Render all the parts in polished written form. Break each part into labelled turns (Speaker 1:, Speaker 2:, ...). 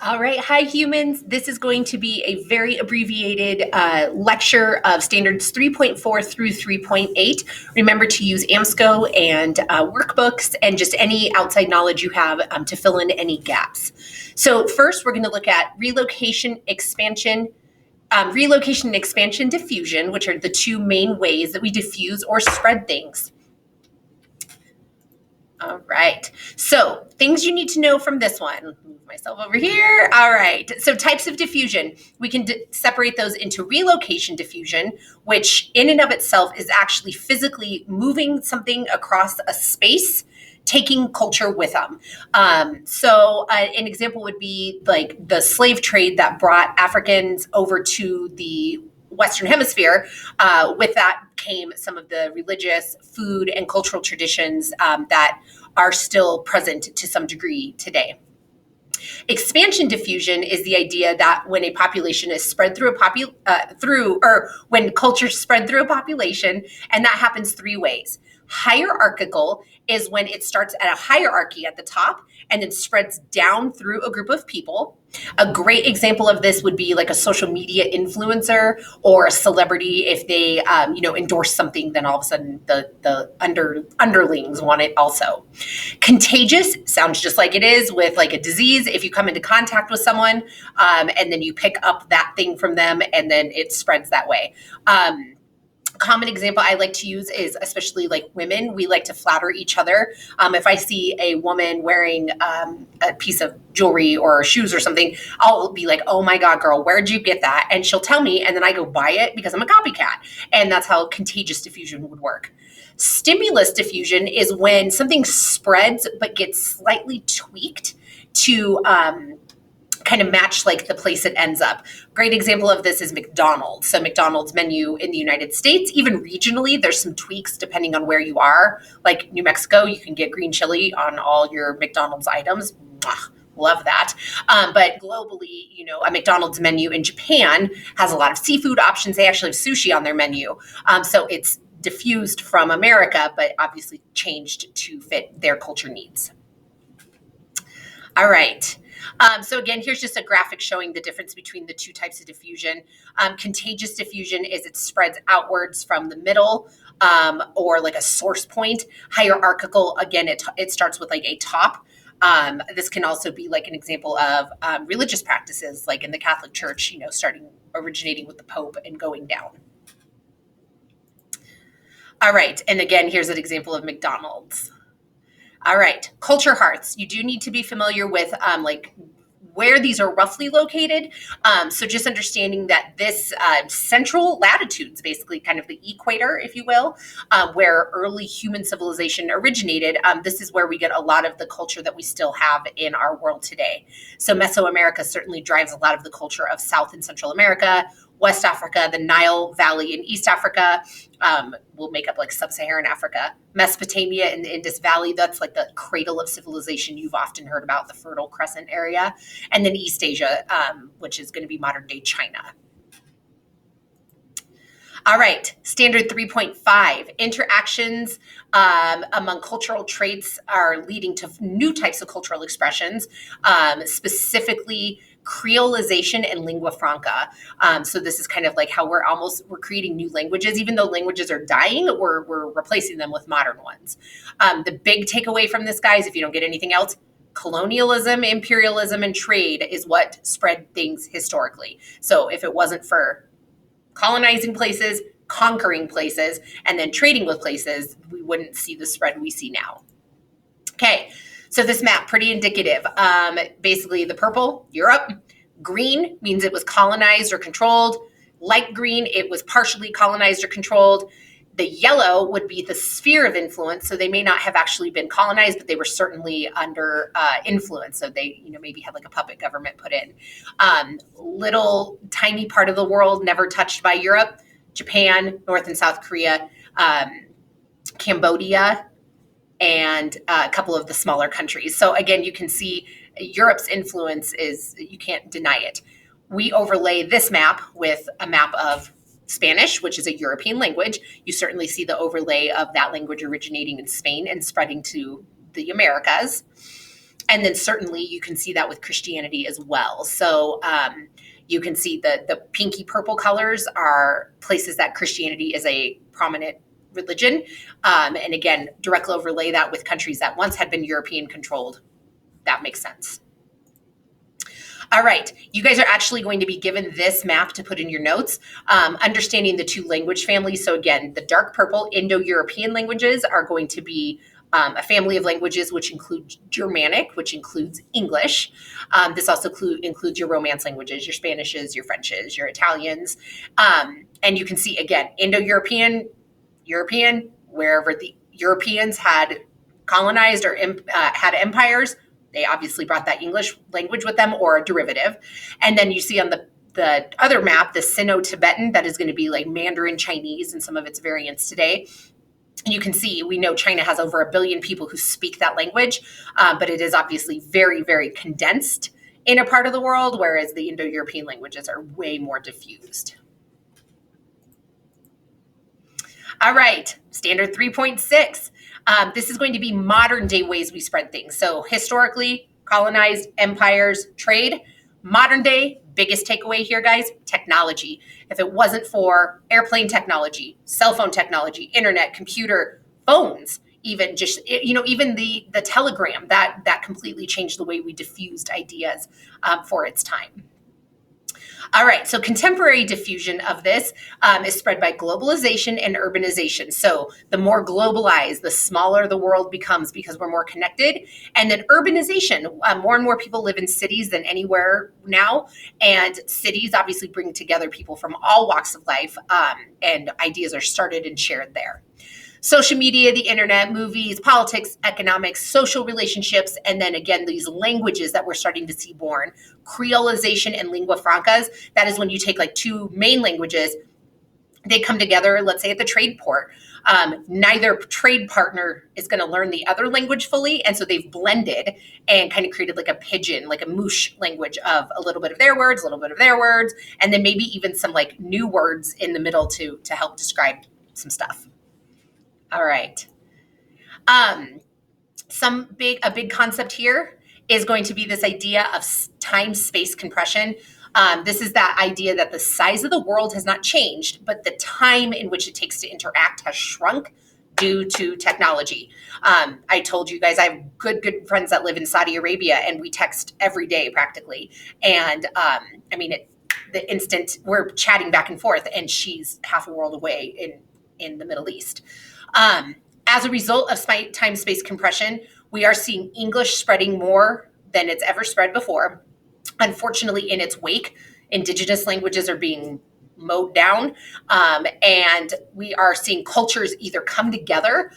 Speaker 1: All right. Hi, humans. This is going to be a very abbreviated lecture of standards 3.4 through 3.8. Remember to use AMSCO and workbooks and just any outside knowledge you have to fill in any gaps. So first, we're going to look at relocation, expansion, relocation and expansion diffusion, which are the two main ways that we diffuse or spread things. All right. So things you need to know from this one. Move myself over here. All right. So types of diffusion. We can separate those into relocation diffusion, which in and of itself is actually physically moving something across a space, taking culture with them. So an example would be like the slave trade that brought Africans over to the Western Hemisphere. With that came some of the religious, food, and cultural traditions that are still present to some degree today. Expansion diffusion is the idea that when a population is spread through when culture spread through a population, and that happens three ways. Hierarchical is when it starts at a hierarchy at the top and then spreads down through a group of people. A great example of this would be like a social media influencer or a celebrity. If they, endorse something, then all of a sudden the underlings want it also. Contagious sounds just like it is with like a disease. If you come into contact with someone and then you pick up that thing from them, and then it spreads that way. Common example I like to use is, especially like women, we like to flatter each other. If I see a woman wearing a piece of jewelry or shoes or something, I'll be like, oh my God, girl, where'd you get that? And she'll tell me, and then I go buy it because I'm a copycat. And that's how contagious diffusion would work. Stimulus diffusion is when something spreads but gets slightly tweaked to kind of match like the place it ends up. Great example of this is McDonald's. So McDonald's menu in the United States, even regionally, there's some tweaks depending on where you are. Like New Mexico, you can get green chili on all your McDonald's items. Mwah, love that. But globally, a McDonald's menu in Japan has a lot of seafood options. They actually have sushi on their menu. So it's diffused from America, but obviously changed to fit their culture needs. All right. So again, here's just a graphic showing the difference between the two types of diffusion. Contagious diffusion is it spreads outwards from the middle or like a source point. Hierarchical, again, it starts with like a top. This can also be like an example of religious practices, like in the Catholic Church, originating with the Pope and going down. All right. And again, here's an example of McDonald's. All right, culture hearts. You do need to be familiar with where these are roughly located. So just understanding that this central latitudes, basically kind of the equator, if you will, where early human civilization originated, this is where we get a lot of the culture that we still have in our world today. So Mesoamerica certainly drives a lot of the culture of South and Central America. West Africa, the Nile Valley in East Africa will make up like sub-Saharan Africa. Mesopotamia and the Indus Valley, that's like the cradle of civilization you've often heard about, the Fertile Crescent area. And then East Asia, which is going to be modern day China. All right, standard 3.5, interactions among cultural traits are leading to new types of cultural expressions, specifically creolization and lingua franca. So this is kind of like how we're creating new languages. Even though languages are dying, we're replacing them with modern ones. The big takeaway from this, guys, if you don't get anything else, colonialism, imperialism, and trade is what spread things historically. So if it wasn't for colonizing places, conquering places, and then trading with places, we wouldn't see the spread we see now. Okay. So this map, pretty indicative. Basically the purple, Europe. Green means it was colonized or controlled. Light green, it was partially colonized or controlled. The yellow would be the sphere of influence. So they may not have actually been colonized, but they were certainly under influence. So they, maybe had like a puppet government put in. Little tiny part of the world never touched by Europe. Japan, North and South Korea, Cambodia, and a couple of the smaller countries. So again, you can see Europe's influence you can't deny it. We overlay this map with a map of Spanish, which is a European language. You certainly see the overlay of that language originating in Spain and spreading to the Americas. And then certainly you can see that with Christianity as well. So you can see the pinky purple colors are places that Christianity is a prominent religion. And again, directly overlay that with countries that once had been European controlled. That makes sense. All right, you guys are actually going to be given this map to put in your notes, understanding the two language families. So again, the dark purple Indo-European languages are going to be a family of languages which include Germanic, which includes English. This also includes your Romance languages, your Spanishes, your Frenches, your Italians. And you can see, again, Indo-European, European, wherever the Europeans had colonized or had empires, they obviously brought that English language with them or a derivative. And then you see on the other map, the Sino-Tibetan, that is going to be like Mandarin Chinese and some of its variants today. And you can see, we know China has over 1 billion people who speak that language, but it is obviously very, very condensed in a part of the world, whereas the Indo-European languages are way more diffused. All right, standard 3.6. This is going to be modern day ways we spread things. So historically, colonized empires, trade. Modern day, biggest takeaway here, guys, technology. If it wasn't for airplane technology, cell phone technology, internet, computer, phones, even just, even the telegram, that completely changed the way we diffused ideas for its time. All right, so contemporary diffusion of this is spread by globalization and urbanization. So the more globalized, the smaller the world becomes because we're more connected. And then urbanization, more and more people live in cities than anywhere now. And cities obviously bring together people from all walks of life, and ideas are started and shared there. Social media, the internet, movies, politics, economics, social relationships, and then again, these languages that we're starting to see born, creolization and lingua francas. That is when you take like two main languages, they come together, let's say at the trade port. Neither trade partner is going to learn the other language fully, and so they've blended and kind of created like a pidgin, like a moosh language of a little bit of their words, a little bit of their words, and then maybe even some like new words in the middle to help describe some stuff. All right. A big concept here is going to be this idea of time-space compression. This is that idea that the size of the world has not changed, but the time in which it takes to interact has shrunk due to technology. I told you guys I have good friends that live in Saudi Arabia, and we text every day practically. And the instant we're chatting back and forth, and she's half a world away in the Middle East. As a result of time-space compression, we are seeing English spreading more than it's ever spread before. Unfortunately, in its wake, indigenous languages are being mowed down, and we are seeing cultures either come together,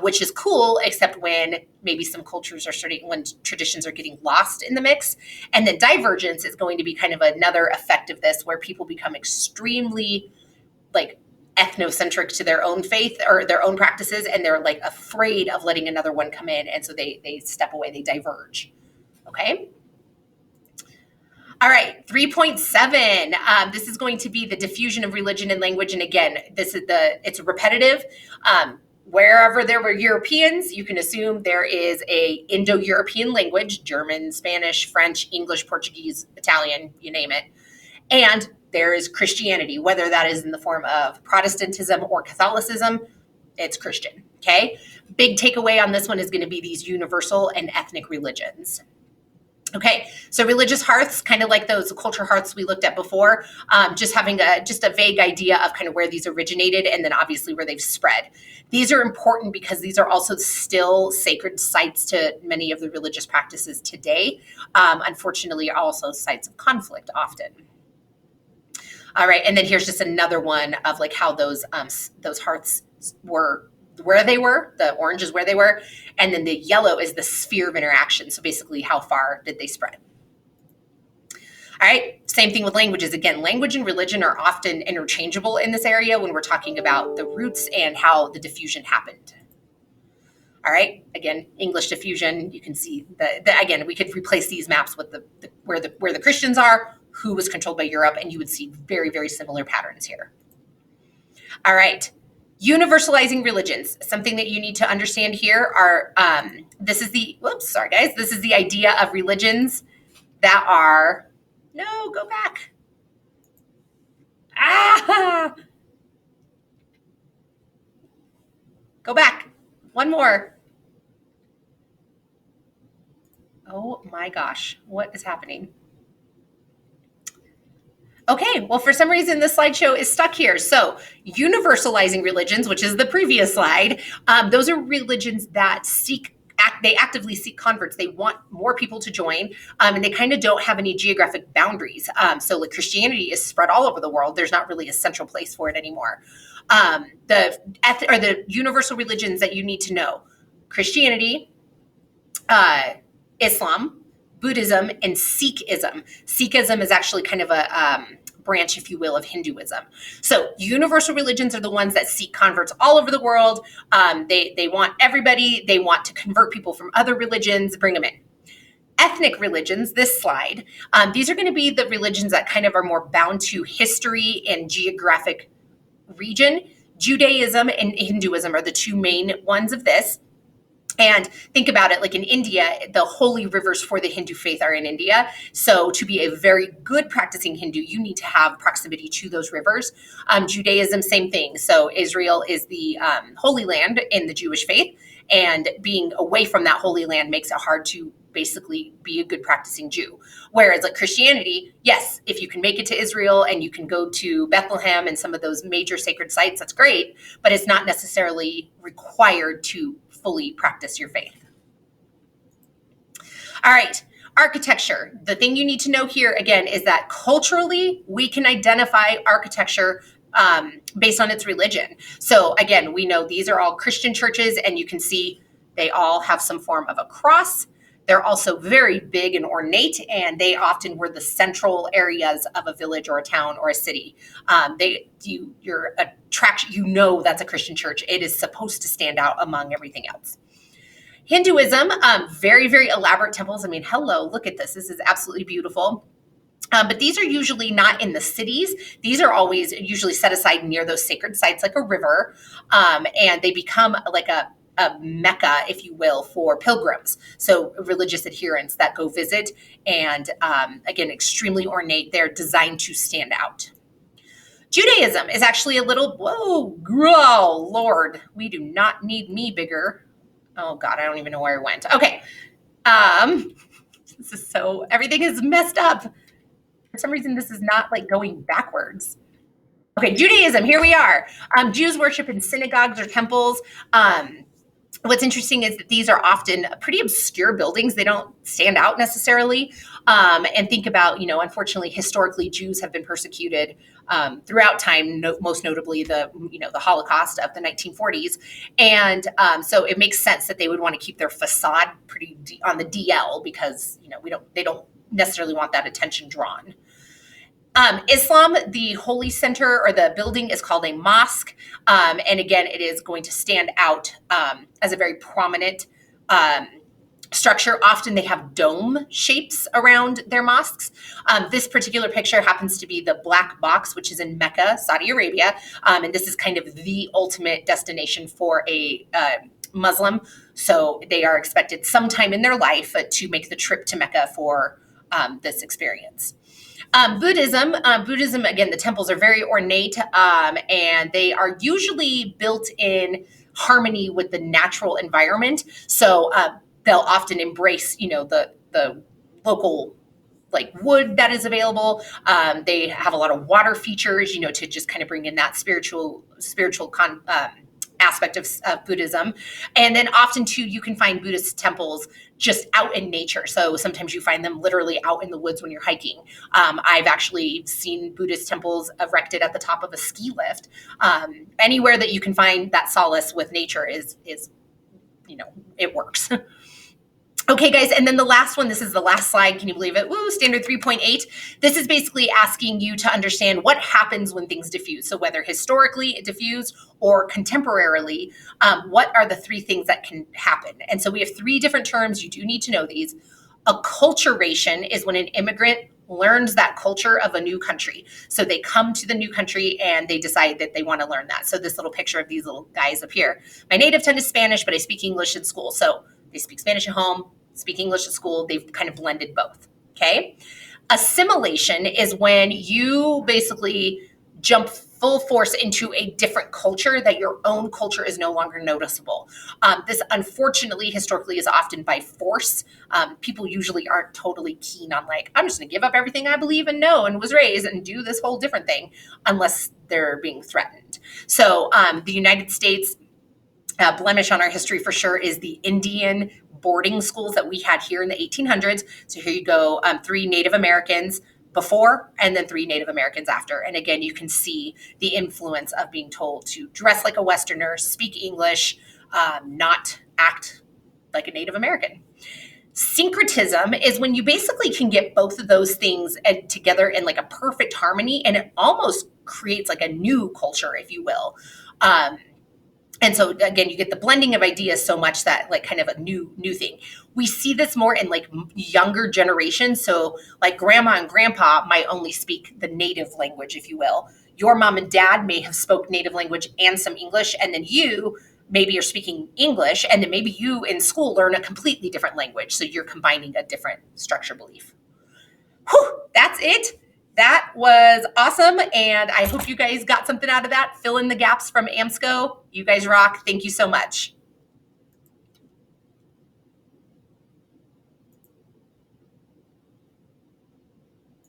Speaker 1: which is cool, except when maybe some cultures when traditions are getting lost in the mix. And then divergence is going to be kind of another effect of this, where people become extremely ethnocentric to their own faith or their own practices, and they're like afraid of letting another one come in, and so they step away, they diverge. Okay. All right, 3.7. This is going to be the diffusion of religion and language, and again, it's repetitive. Wherever there were Europeans, you can assume there is a Indo-European language: German, Spanish, French, English, Portuguese, Italian, you name it. And there is Christianity, whether that is in the form of Protestantism or Catholicism, it's Christian, okay? Big takeaway on this one is going to be these universal and ethnic religions. Okay, so religious hearths, kind of like those culture hearths we looked at before, just having a vague idea of kind of where these originated and then obviously where they've spread. These are important because these are also still sacred sites to many of the religious practices today. Unfortunately, also sites of conflict often. All right, and then here's just another one of like how those hearths were where they were. The orange is where they were, and then the yellow is the sphere of interaction. So basically, how far did they spread? All right, same thing with languages. Again, language and religion are often interchangeable in this area when we're talking about the roots and how the diffusion happened. All right, again, English diffusion. You can see again, we could replace these maps with where the Christians are, who was controlled by Europe, and you would see very, very similar patterns here. All right, Universalizing religions. Something that you need to understand here are, this is the, whoops, sorry guys. This is the idea of religions that are, no, go back. Ah! Go back. One more. Oh my gosh, what is happening? Okay, well, for some reason, this slideshow is stuck here. So, universalizing religions, which is the previous slide, those are religions that they actively seek converts. They want more people to join, and they kind of don't have any geographic boundaries. So, like Christianity is spread all over the world. There's not really a central place for it anymore. The universal religions that you need to know: Christianity, Islam, Buddhism, and Sikhism. Sikhism is actually kind of a branch, if you will, of Hinduism. So universal religions are the ones that seek converts all over the world. They want everybody. They want to convert people from other religions, bring them in. Ethnic religions, this slide, these are going to be the religions that kind of are more bound to history and geographic region. Judaism and Hinduism are the two main ones of this. And think about it, like in India, the holy rivers for the Hindu faith are in India. So to be a very good practicing Hindu, you need to have proximity to those rivers. Judaism, same thing. So Israel is the holy land in the Jewish faith, and being away from that holy land makes it hard to basically be a good practicing Jew. Whereas like Christianity, yes, if you can make it to Israel and you can go to Bethlehem and some of those major sacred sites, that's great, but it's not necessarily required to fully practice your faith. All right, architecture. The thing you need to know here, again, is that culturally, we can identify architecture based on its religion. So again, we know these are all Christian churches, and you can see they all have some form of a cross. They're also very big and ornate, and they often were the central areas of a village or a town or a city. Your attraction, you know that's a Christian church. It is supposed to stand out among everything else. Hinduism, very, very elaborate temples. I mean, hello, look at this. This is absolutely beautiful. But these are usually not in the cities. These are always usually set aside near those sacred sites, like a river, and they become like a mecca, if you will, for pilgrims. So religious adherents that go visit, and again, extremely ornate. They're designed to stand out. Judaism is actually a little, whoa, Lord, we do not need me bigger. Oh God, I don't even know where I went. Okay. This is everything is messed up. For some reason, this is not like going backwards. Okay, Judaism, here we are. Jews worship in synagogues or temples. What's interesting is that these are often pretty obscure buildings. They don't stand out necessarily. And think about, unfortunately, historically, Jews have been persecuted throughout time, most notably the Holocaust of the 1940s. And so it makes sense that they would want to keep their facade pretty on the DL, because, they don't necessarily want that attention drawn. Islam, the holy center or the building is called a mosque. And again, it is going to stand out as a very prominent structure. Often they have dome shapes around their mosques. This particular picture happens to be the Black Box, which is in Mecca, Saudi Arabia. And this is kind of the ultimate destination for a Muslim. So they are expected sometime in their life to make the trip to Mecca for this experience. Buddhism, again, the temples are very ornate, and they are usually built in harmony with the natural environment. So they'll often embrace, the local like wood that is available. They have a lot of water features, to just kind of bring in that spiritual aspect of Buddhism. And then often too, you can find Buddhist temples just out in nature. So sometimes you find them literally out in the woods when you're hiking. I've actually seen Buddhist temples erected at the top of a ski lift. Anywhere that you can find that solace with nature is it works. Okay, guys, and then the last one, this is the last slide. Can you believe it? Woo, standard 3.8. This is basically asking you to understand what happens when things diffuse. So whether historically it diffused or contemporarily, what are the three things that can happen? And so we have three different terms. You do need to know these. Acculturation is when an immigrant learns that culture of a new country. So they come to the new country and they decide that they want to learn that. So this little picture of these little guys up here. My native tongue is Spanish, but I speak English in school. So they speak Spanish at home, speak English at school. They've kind of blended both. Okay. Assimilation is when you basically jump full force into a different culture that your own culture is no longer noticeable. This, unfortunately, historically is often by force. People usually aren't totally keen on like, I'm just going to give up everything I believe and know and was raised and do this whole different thing unless they're being threatened. So the United States, blemish on our history for sure is the Indian boarding schools that we had here in the 1800s. So here you go, 3 Native Americans before and then 3 Native Americans after. And again, you can see the influence of being told to dress like a Westerner, speak English, not act like a Native American. Syncretism is when you basically can get both of those things together in like a perfect harmony, and it almost creates like a new culture, if you will. And so again, you get the blending of ideas so much that like kind of a new thing. We see this more in like younger generations. So like grandma and grandpa might only speak the native language, if you will. Your mom and dad may have spoke native language and some English, and then you maybe you're speaking English, and then maybe you in school learn a completely different language. So you're combining a different structure belief. Whew, that's it. That was awesome. And I hope you guys got something out of that. Fill in the gaps from AMSCO. You guys rock. Thank you so much.